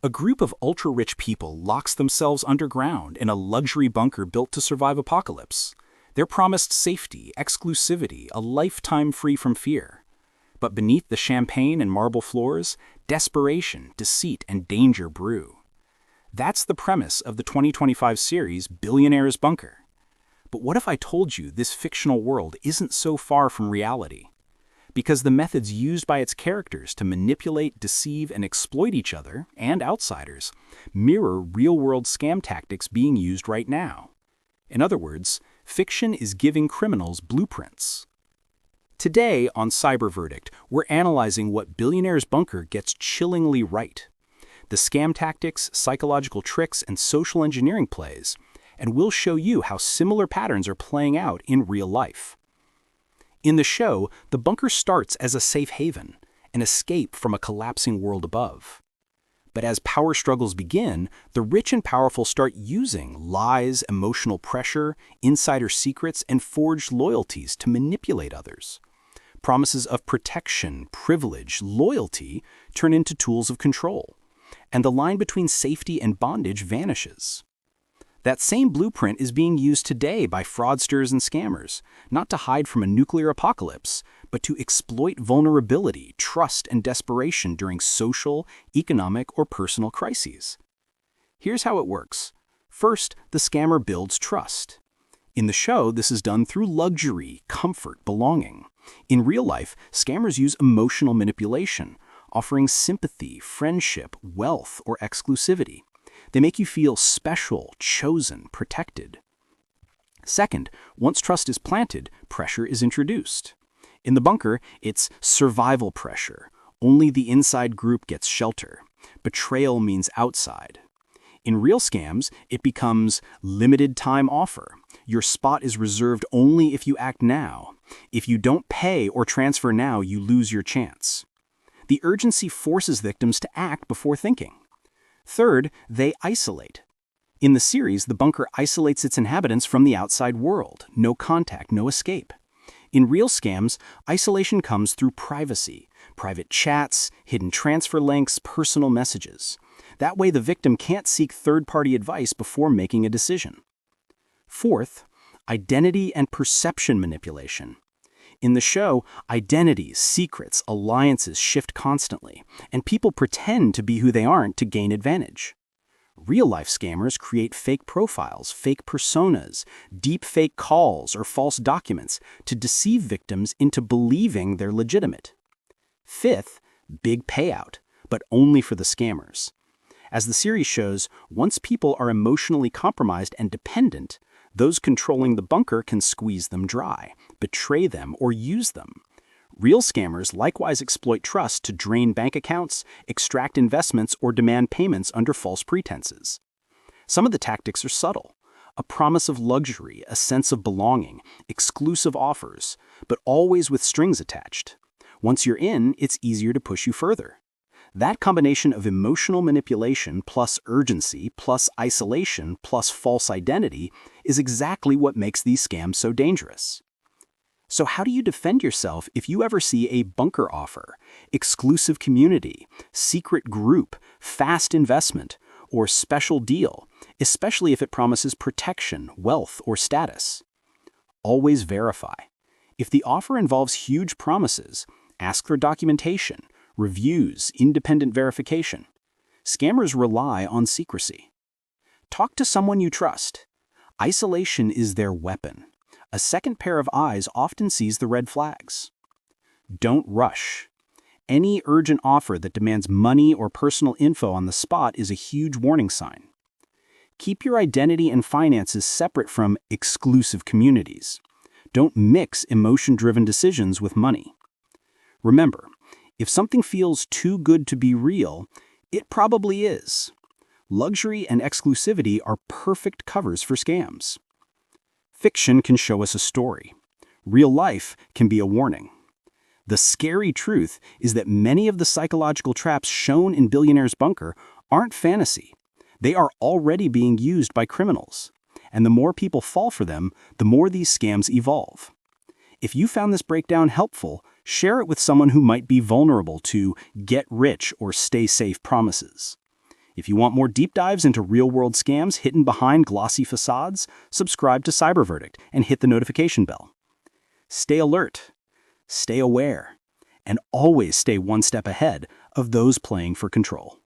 A group of ultra-rich people locks themselves underground in a luxury bunker built to survive apocalypse. They're promised safety, exclusivity, a lifetime free from fear. But beneath the champagne and marble floors, desperation, deceit, and danger brew. That's the premise of the 2025 series Billionaires Bunker. But what if I told you this fictional world isn't so far from reality? Because the methods used by its characters to manipulate, deceive, and exploit each other, and outsiders, mirror real-world scam tactics being used right now. In other words, fiction is giving criminals blueprints. Today on CyberVerdict, we're analyzing what Billionaires Bunker gets chillingly right. The scam tactics, psychological tricks, and social engineering plays, and we'll show you how similar patterns are playing out in real life. In the show, the bunker starts as a safe haven, an escape from a collapsing world above. But as power struggles begin, the rich and powerful start using lies, emotional pressure, insider secrets, and forged loyalties to manipulate others. Promises of protection, privilege, loyalty turn into tools of control, and the line between safety and bondage vanishes. That same blueprint is being used today by fraudsters and scammers, not to hide from a nuclear apocalypse, but to exploit vulnerability, trust, and desperation during social, economic, or personal crises. Here's how it works. First, the scammer builds trust. In the show, this is done through luxury, comfort, belonging. In real life, scammers use emotional manipulation, offering sympathy, friendship, wealth, or exclusivity. They make you feel special, chosen, protected. Second, once trust is planted, pressure is introduced. In the bunker, it's survival pressure. Only the inside group gets shelter. Betrayal means outside. In real scams, it becomes limited time offer. Your spot is reserved only if you act now. If you don't pay or transfer now, you lose your chance. The urgency forces victims to act before thinking. Third, they isolate. In the series, the bunker isolates its inhabitants from the outside world. No contact, no escape. In real scams, isolation comes through privacy, private chats, hidden transfer links, personal messages. That way the victim can't seek third-party advice before making a decision. Fourth, identity and perception manipulation. In the show, identities, secrets, alliances shift constantly, and people pretend to be who they aren't to gain advantage. Real-life scammers create fake profiles, fake personas, deep fake calls, or false documents to deceive victims into believing they're legitimate. Fifth, big payout, but only for the scammers. As the series shows, once people are emotionally compromised and dependent, those controlling the bunker can squeeze them dry, betray them, or use them. Real scammers likewise exploit trust to drain bank accounts, extract investments, or demand payments under false pretenses. Some of the tactics are subtle. A promise of luxury, a sense of belonging, exclusive offers, but always with strings attached. Once you're in, it's easier to push you further. That combination of emotional manipulation plus urgency plus isolation plus false identity is exactly what makes these scams so dangerous. So how do you defend yourself if you ever see a bunker offer, exclusive community, secret group, fast investment, or special deal, especially if it promises protection, wealth, or status? Always verify. If the offer involves huge promises, ask for documentation, reviews, independent verification. Scammers rely on secrecy. Talk to someone you trust. Isolation is their weapon. A second pair of eyes often sees the red flags. Don't rush. Any urgent offer that demands money or personal info on the spot is a huge warning sign. Keep your identity and finances separate from exclusive communities. Don't mix emotion-driven decisions with money. Remember, if something feels too good to be real, it probably is. Luxury and exclusivity are perfect covers for scams. Fiction can show us a story. Real life can be a warning. The scary truth is that many of the psychological traps shown in Billionaires Bunker aren't fantasy. They are already being used by criminals. And the more people fall for them, the more these scams evolve. If you found this breakdown helpful, share it with someone who might be vulnerable to get rich or stay safe promises. If you want more deep dives into real-world scams hidden behind glossy facades, subscribe to CyberVerdict and hit the notification bell. Stay alert, stay aware, and always stay one step ahead of those playing for control.